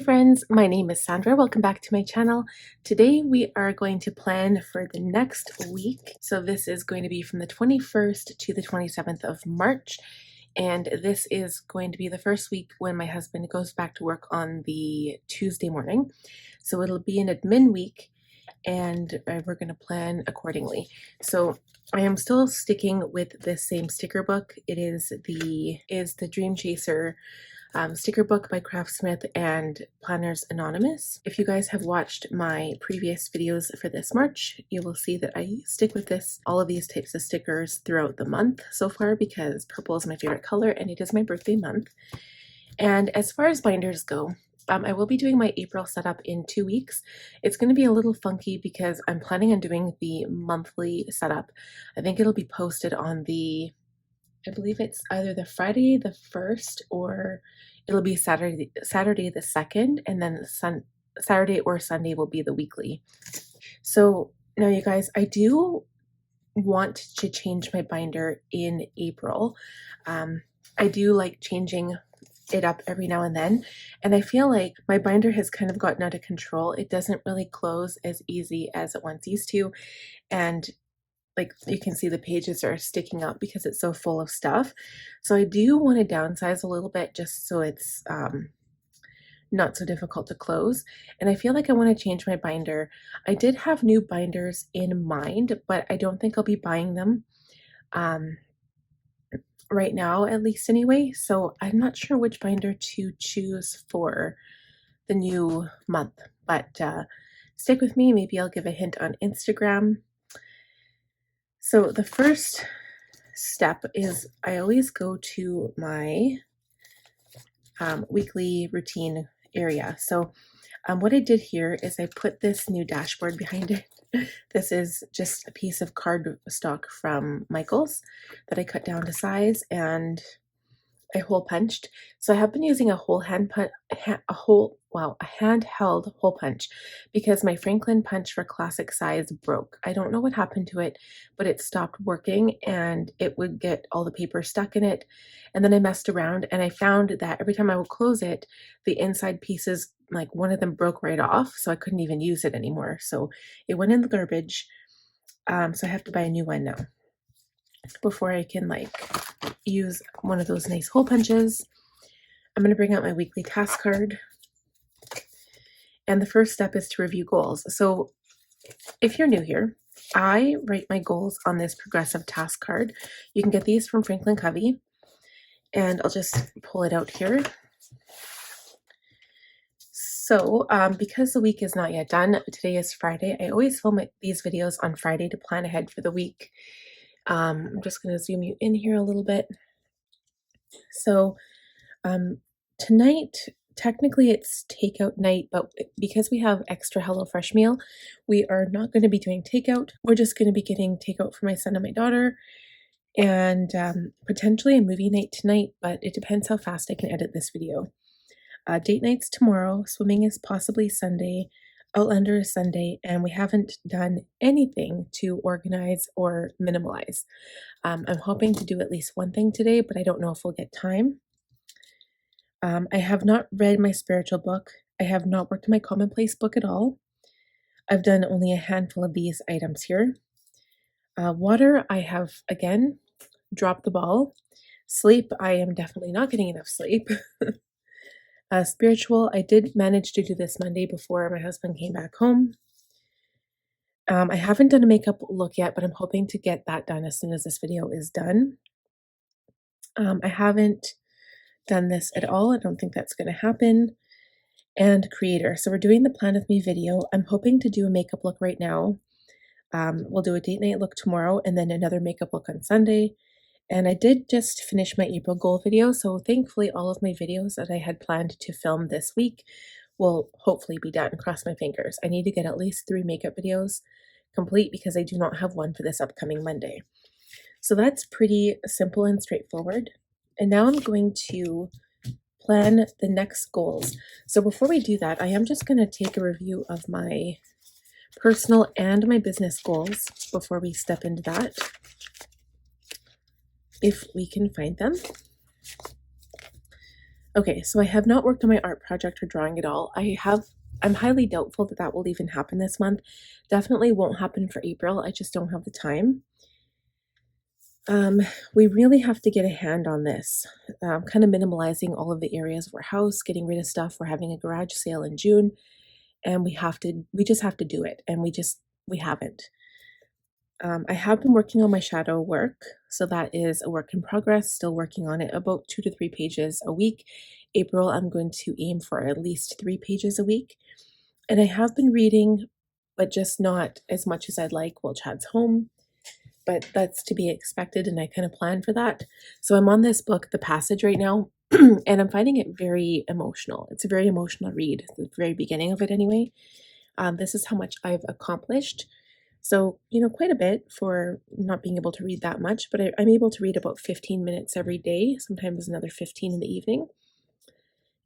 friends, my name is Sandra. Welcome back to my channel. Today we are going to plan for the next week. So this is going to be from the 21st to the 27th of March. And this is going to be the first week when my husband goes back to work on the Tuesday morning. So it'll be an admin week and we're going to plan accordingly. So I am still sticking with this same sticker book. It is the Dream Chaser sticker book by Craftsmith and Planners Anonymous. If you guys have watched my previous videos for this March, you will see that I stick with all of these types of stickers throughout the month so far because purple is my favorite color and it is my birthday month. And as far as binders go, I will be doing my April setup in 2 weeks. It's going to be a little funky because I'm planning on doing the monthly setup. I think it'll be posted on I believe it's either the Friday the 1st or it'll be Saturday the 2nd, and then Saturday or Sunday will be the weekly. So now you guys, I do want to change my binder in April. I do like changing it up every now and then, and I feel like my binder has kind of gotten out of control. It doesn't really close as easy as it once used to, and like you can see the pages are sticking up because it's so full of stuff. So I do want to downsize a little bit just so it's not so difficult to close. And I feel like I want to change my binder. I did have new binders in mind, but I don't think I'll be buying them right now, at least anyway. So I'm not sure which binder to choose for the new month, but stick with me. Maybe I'll give a hint on Instagram. So the first step is I always go to my weekly routine area. So what I did here is I put this new dashboard behind it. This is just a piece of cardstock from Michael's that I cut down to size and I hole punched. So I have been using a handheld hole punch because my Franklin punch for classic size broke. I don't know what happened to it, but it stopped working and it would get all the paper stuck in it. And then I messed around and I found that every time I would close it, the inside pieces, like one of them broke right off, so I couldn't even use it anymore. So it went in the garbage. So I have to buy a new one now before I can use one of those nice hole punches. I'm going to bring out my weekly task card. And the first step is to review goals. So if you're new here, I write my goals on this progressive task card. You can get these from Franklin Covey. And I'll just pull it out here. So because the week is not yet done, today is Friday. I always film these videos on Friday to plan ahead for the week. I'm just going to zoom you in here a little bit. So tonight, technically it's takeout night, but because we have extra HelloFresh meal, we are not going to be doing takeout. We're just going to be getting takeout for my son and my daughter, and potentially a movie night tonight, but it depends how fast I can edit this video. Date night's tomorrow, swimming is possibly Sunday, Outlander is Sunday, and we haven't done anything to organize or minimalize. I'm hoping to do at least one thing today, but I don't know if we'll get time. I have not read my spiritual book. I have not worked on my commonplace book at all. I've done only a handful of these items here. Water, I have, again, dropped the ball. Sleep, I am definitely not getting enough sleep. Spiritual, I did manage to do this Monday before my husband came back home. I haven't done a makeup look yet, but I'm hoping to get that done as soon as this video is done. I haven't done this at all. I don't think that's going to happen. And creator. So we're doing the plan with me video. I'm hoping to do a makeup look right now. We'll do a date night look tomorrow and then another makeup look on Sunday. And I did just finish my April goal video, so thankfully all of my videos that I had planned to film this week will hopefully be done. Cross my fingers. I need to get at least 3 makeup videos complete because I do not have one for this upcoming Monday. So that's pretty simple and straightforward. And now I'm going to plan the next goals. So before we do that, I am just going to take a review of my personal and my business goals before we step into that, if we can find them. Okay, so I have not worked on my art project or drawing at all. I'm highly doubtful that that will even happen this month. Definitely won't happen for April. I just don't have the time. We really have to get a hand on this. Kind of minimalizing all of the areas of our house, getting rid of stuff. We're having a garage sale in June, and we just have to do it, and we haven't. I have been working on my shadow work, so that is a work in progress, still working on it, about 2 to 3 pages a week. April, I'm going to aim for at least 3 pages a week. And I have been reading, but just not as much as I'd like while Chad's home, but that's to be expected, and I kind of plan for that. So I'm on this book, The Passage, right now, and I'm finding it very emotional. It's a very emotional read, the very beginning of it anyway. This is how much I've accomplished. So, quite a bit for not being able to read that much, but I'm able to read about 15 minutes every day, sometimes another 15 in the evening.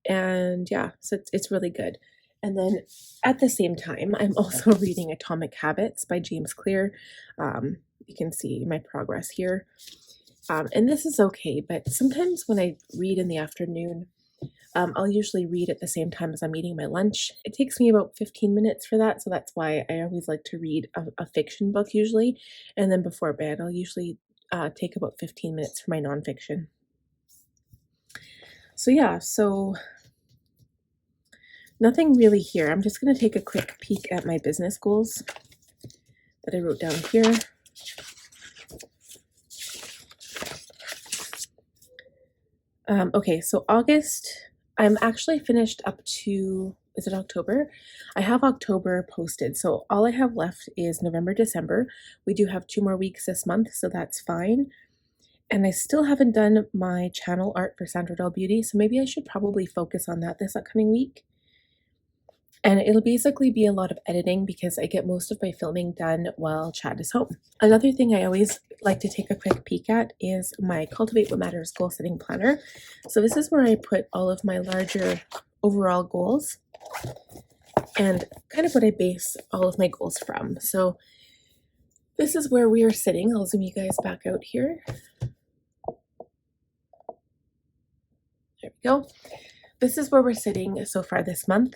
And yeah, so it's really good. And then at the same time, I'm also reading Atomic Habits by James Clear. You can see my progress here. And this is okay, but sometimes when I read in the afternoon, I'll usually read at the same time as I'm eating my lunch. It takes me about 15 minutes for that, so that's why I always like to read a fiction book usually, and then before bed I'll usually take about 15 minutes for my nonfiction. So yeah, so nothing really here. I'm just going to take a quick peek at my business goals that I wrote down here. Okay, so August, I'm actually finished up to, is it October? I have October posted, so all I have left is November, December. We do have 2 more weeks this month, so that's fine. And I still haven't done my channel art for Sandra Dahl Beauty, so maybe I should probably focus on that this upcoming week. And it'll basically be a lot of editing because I get most of my filming done while Chad is home. Another thing I always like to take a quick peek at is my Cultivate What Matters goal setting planner. So this is where I put all of my larger overall goals and kind of what I base all of my goals from. So this is where we are sitting. I'll zoom you guys back out here. There we go. This is where we're sitting so far this month.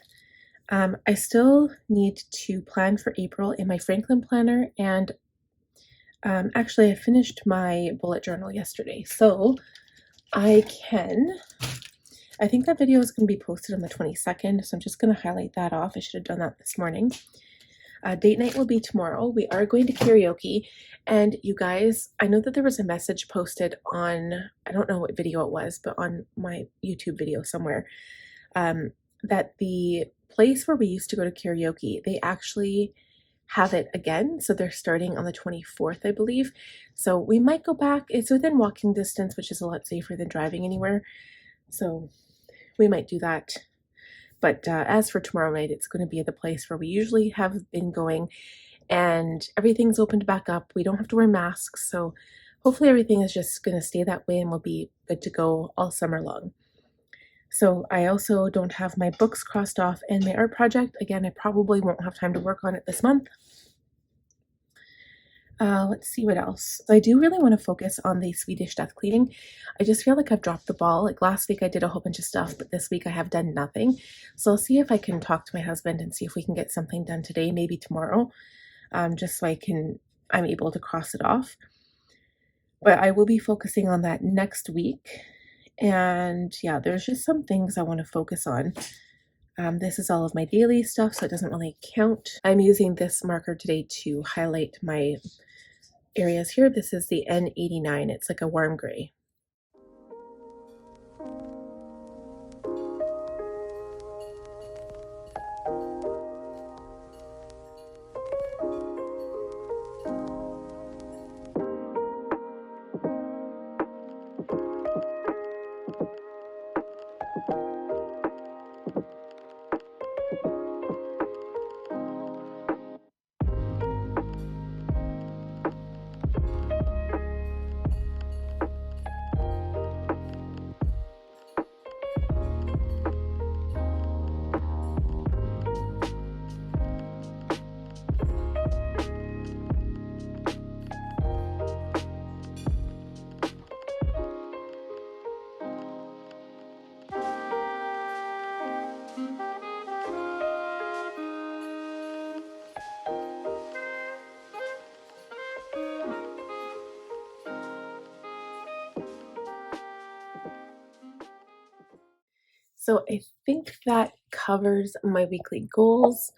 I still need to plan for April in my Franklin planner, and actually I finished my bullet journal yesterday, so I think that video is going to be posted on the 22nd, so I'm just going to highlight that off. I should have done that this morning. Date night will be tomorrow. We are going to karaoke, and you guys, I know that there was a message posted on, I don't know what video it was, but on my YouTube video somewhere, that the place where we used to go to karaoke, they actually have it again. So they're starting on the 24th, I believe. So we might go back. It's within walking distance, which is a lot safer than driving anywhere. So we might do that. But as for tomorrow night, it's going to be at the place where we usually have been going, and everything's opened back up. We don't have to wear masks. So hopefully everything is just going to stay that way and we'll be good to go all summer long. So I also don't have my books crossed off and my art project. Again, I probably won't have time to work on it this month. Let's see what else. So I do really want to focus on the Swedish death cleaning. I just feel like I've dropped the ball. Like last week I did a whole bunch of stuff, but this week I have done nothing. So I'll see if I can talk to my husband and see if we can get something done today, maybe tomorrow, just so I'm able to cross it off. But I will be focusing on that next week. And yeah, there's just some things I want to focus on. This is all of my daily stuff, so it doesn't really count. I'm using this marker today to highlight my areas here. This is the N89. It's like a warm gray. So I think that covers my weekly goals.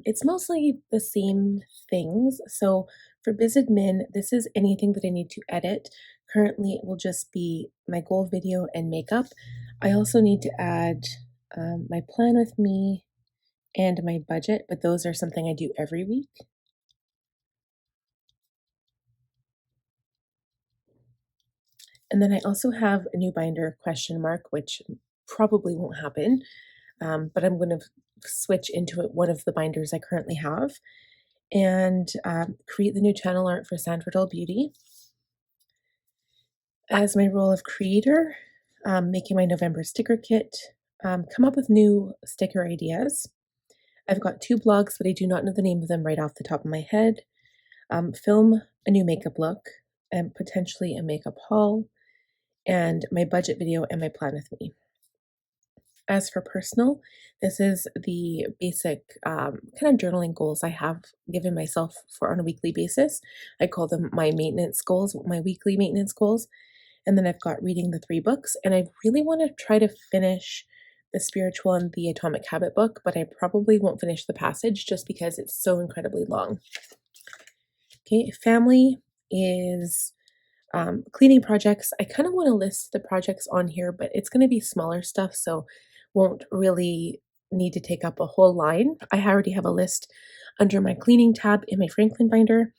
It's mostly the same things. So for Biz Admin, this is anything that I need to edit. Currently, it will just be my goal video and makeup. I also need to add my plan with me and my budget, but those are something I do every week. And then I also have a new binder question mark, which probably won't happen, but I'm going to switch into one of the binders I currently have and create the new channel art for Sandra Dahl Beauty. As my role of creator, making my November sticker kit, come up with new sticker ideas. I've got 2 blogs, but I do not know the name of them right off the top of my head. Film a new makeup look and potentially a makeup haul, and my budget video and my plan with me. As for personal, this is the basic kind of journaling goals I have given myself for on a weekly basis. I call them my maintenance goals, my weekly maintenance goals. And then I've got reading the 3 books, and I really want to try to finish the spiritual and the atomic habit book, but I probably won't finish the passage just because it's so incredibly long. Okay, family is cleaning projects. I kind of want to list the projects on here, but it's going to be smaller stuff, so won't really need to take up a whole line. I already have a list under my cleaning tab in my Franklin binder.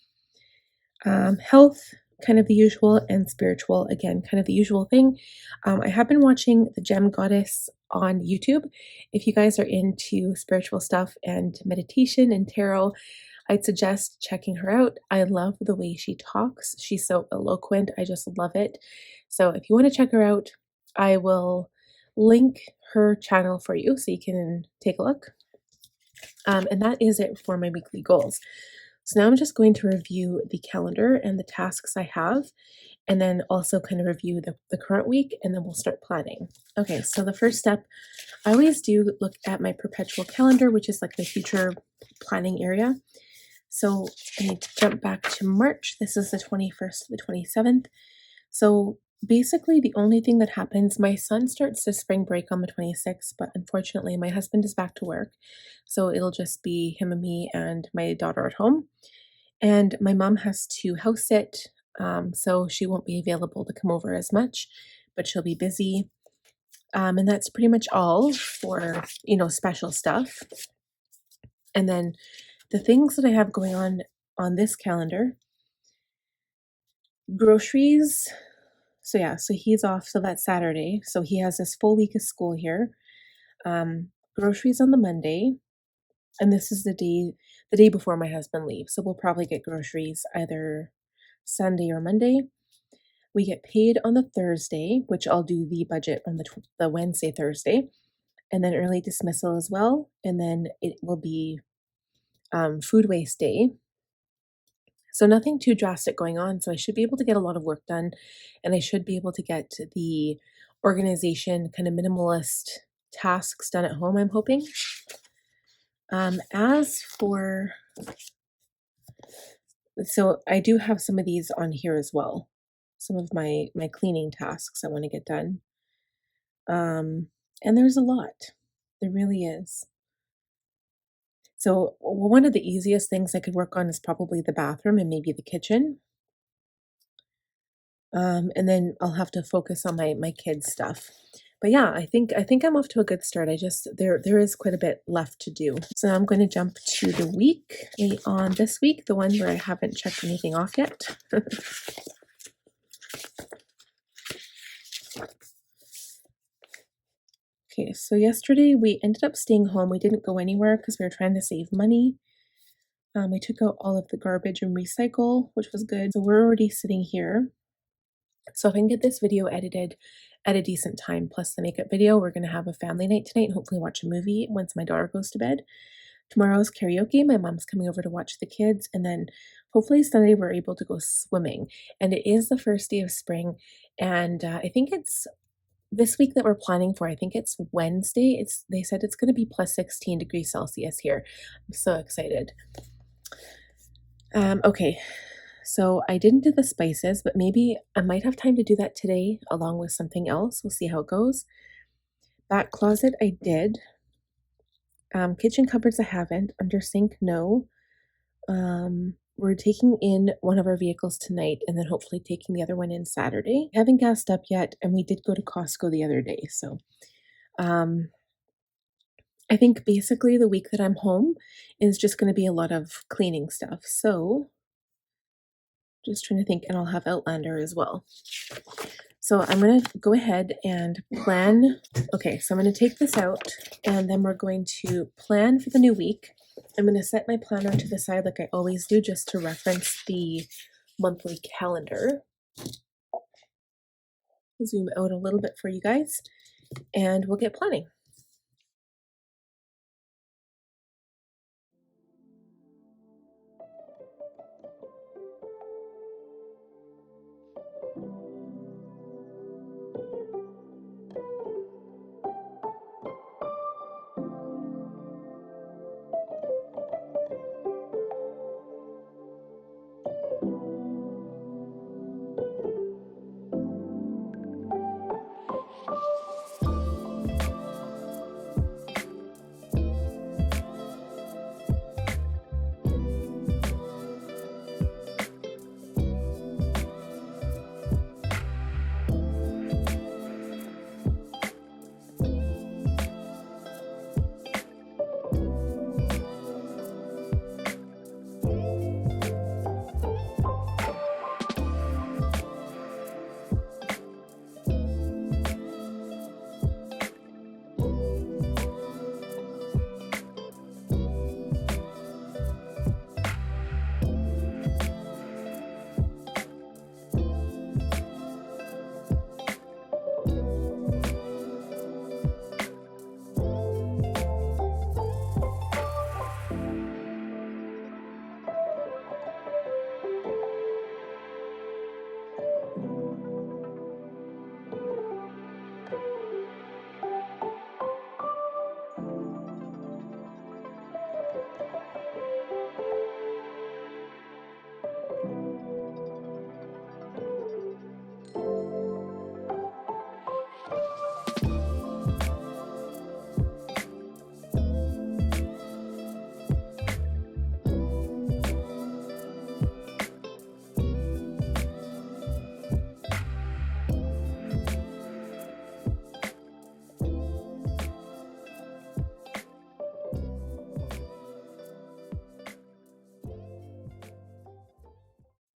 Health, kind of the usual, and spiritual, again, kind of the usual thing. I have been watching the Gem Goddess on YouTube. If you guys are into spiritual stuff and meditation and tarot, I'd suggest checking her out. I love the way she talks. She's so eloquent. I just love it. So if you want to check her out, I will link her channel for you so you can take a look. And that is it for my weekly goals. So now I'm just going to review the calendar and the tasks I have, and then also kind of review the current week, and then we'll start planning. Okay, so the first step, I always do look at my perpetual calendar, which is like the future planning area. So I need to jump back to March. This is the 21st to the 27th. So basically the only thing that happens, my son starts the spring break on the 26th, but unfortunately my husband is back to work. So it'll just be him and me and my daughter at home. And my mom has to house sit, so she won't be available to come over as much, but she'll be busy. And that's pretty much all for, special stuff. And then the things that I have going on this calendar, groceries. So yeah, so he's off. So that's Saturday. So he has this full week of school here. Groceries on the Monday. And this is the day before my husband leaves. So we'll probably get groceries either Sunday or Monday. We get paid on the Thursday, which I'll do the budget on the Wednesday, Thursday, and then early dismissal as well. And then it will be food waste day. So nothing too drastic going on. So I should be able to get a lot of work done, and I should be able to get the organization kind of minimalist tasks done at home, I'm hoping. As for, so I do have some of these on here as well. Some of my cleaning tasks I want to get done. And there's a lot. There really is. So one of the easiest things I could work on is probably the bathroom and maybe the kitchen. And then I'll have to focus on my kids' stuff. But yeah, I think I'm off to a good start. There is quite a bit left to do. So now I'm going to jump to the week on this week, the one where I haven't checked anything off yet. Okay, so yesterday we ended up staying home. We didn't go anywhere because we were trying to save money. We took out all of the garbage and recycle, which was good. So we're already sitting here. So if I can get this video edited at a decent time, plus the makeup video, we're going to have a family night tonight and hopefully watch a movie once my daughter goes to bed. Tomorrow's karaoke. My mom's coming over to watch the kids. And then hopefully Sunday we're able to go swimming. And it is the first day of spring. And I think it's this week that we're planning for. I think it's Wednesday. They said it's going to be plus 16 degrees Celsius here. I'm so excited. Okay. So I didn't do the spices, but maybe I might have time to do that today along with something else. We'll see how it goes. Back closet I did. Kitchen cupboards I haven't. Under sink, no. We're taking in one of our vehicles tonight and then hopefully taking the other one in Saturday. We haven't gassed up yet, and we did go to Costco the other day. So um, I think basically the week that I'm home is just going to be a lot of cleaning stuff. So just trying to think, and I'll have Outlander as well. So I'm going to go ahead and plan. Okay, so I'm going to take this out and then we're going to plan for the new week. I'm going to set my planner to the side like I always do, just to reference the monthly calendar. Zoom out a little bit for you guys and we'll get planning.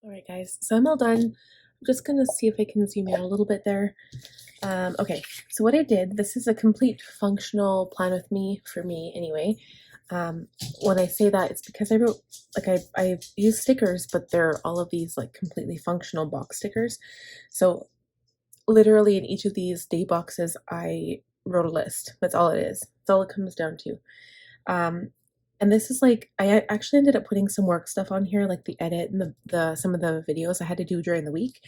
All right, guys, so I'm all done. I'm just gonna see if I can zoom in a little bit there. Okay, so what I did, this is a complete functional plan with me, for me anyway. When I say that, it's because I wrote, like I use stickers, but they're all of these like completely functional box stickers. So literally in each of these day boxes, I wrote a list. That's all it is. That's all it comes down to. And this is like, I actually ended up putting some work stuff on here, like the edit and the some of the videos I had to do during the week.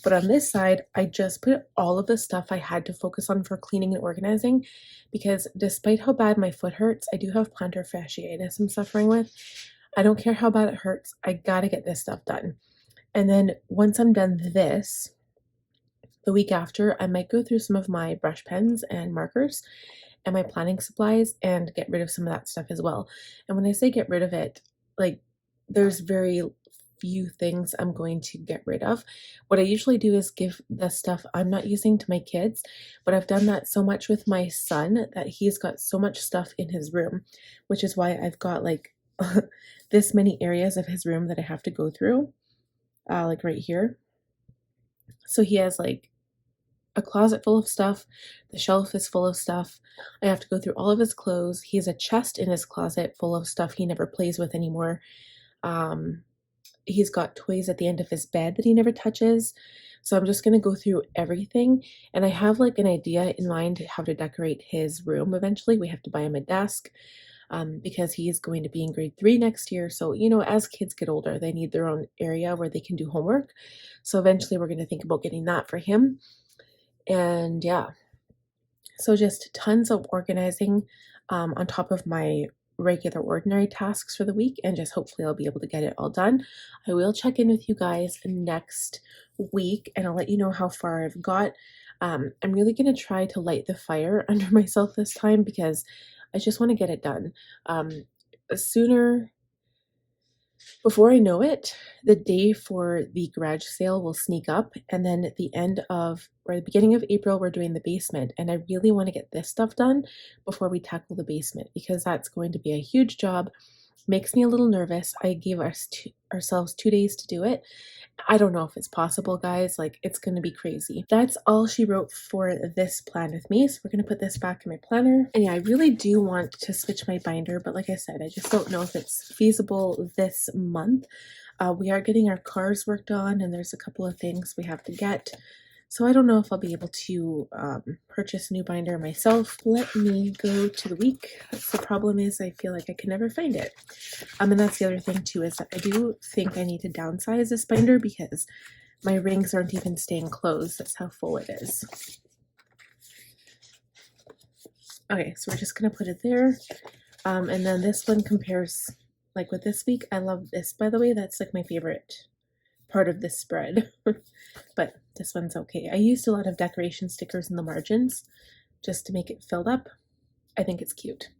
But on this side, I just put all of the stuff I had to focus on for cleaning and organizing, because despite how bad my foot hurts, I do have plantar fasciitis I'm suffering with. I don't care how bad it hurts. I gotta get this stuff done. And then once I'm done this, the week after, I might go through some of my brush pens and markers and my planning supplies and get rid of some of that stuff as well. And when I say get rid of it, like there's very few things I'm going to get rid of. What I usually do is give the stuff I'm not using to my kids, but I've done that so much with my son that he's got so much stuff in his room, which is why I've got like this many areas of his room that I have to go through, like right here. So he has like a closet full of stuff. The shelf is full of stuff. I have to go through all of his clothes. He has a chest in his closet full of stuff he never plays with anymore. He's got toys at the end of his bed that he never touches. So I'm just going to go through everything. And I have like an idea in mind how to decorate his room eventually. We have to buy him a desk because he is going to be in grade 3 next year. So, you know, as kids get older, they need their own area where they can do homework. So eventually we're going to think about getting that for him. And yeah, so just tons of organizing on top of my regular ordinary tasks for the week, and just hopefully I'll be able to get it all done. I will check in with you guys next week and I'll let you know how far I've got. I'm really going to try to light the fire under myself this time because I just want to get it done. Sooner, before I know it, the day for the garage sale will sneak up, and then at the end of, or the beginning of April, we're doing the basement, and I really want to get this stuff done before we tackle the basement because that's going to be a huge job. Makes me a little nervous. I gave ourselves 2 days to do it. I don't know if it's possible, guys. Like, it's going to be crazy. That's all she wrote for this plan with me. So we're going to put this back in my planner. And yeah, I really do want to switch my binder, but like I said, I just don't know if it's feasible this month. We are getting our cars worked on, and there's a couple of things we have to get. So I don't know if I'll be able to purchase a new binder myself. Let me go to the week. That's the problem, is I feel like I can never find it. And that's the other thing too, is that I do think I need to downsize this binder because my rings aren't even staying closed. That's how full it is. Okay, so we're just gonna put it there. And then this one compares, like with this week, I love this, by the way. That's like my favorite part of this spread. But this one's okay. I used a lot of decoration stickers in the margins just to make it filled up. I think it's cute.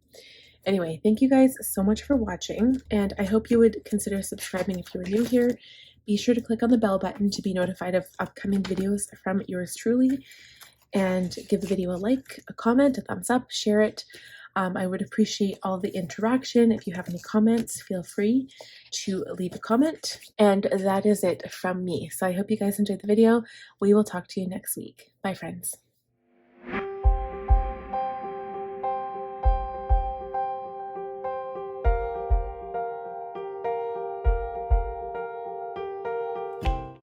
Anyway, thank you guys so much for watching, and I hope you would consider subscribing if you are new here. Be sure to click on the bell button to be notified of upcoming videos from yours truly, and give the video a like, a comment, a thumbs up, share it. I would appreciate all the interaction. If you have any comments, feel free to leave a comment. And that is it from me. So I hope you guys enjoyed the video. We will talk to you next week. Bye, friends.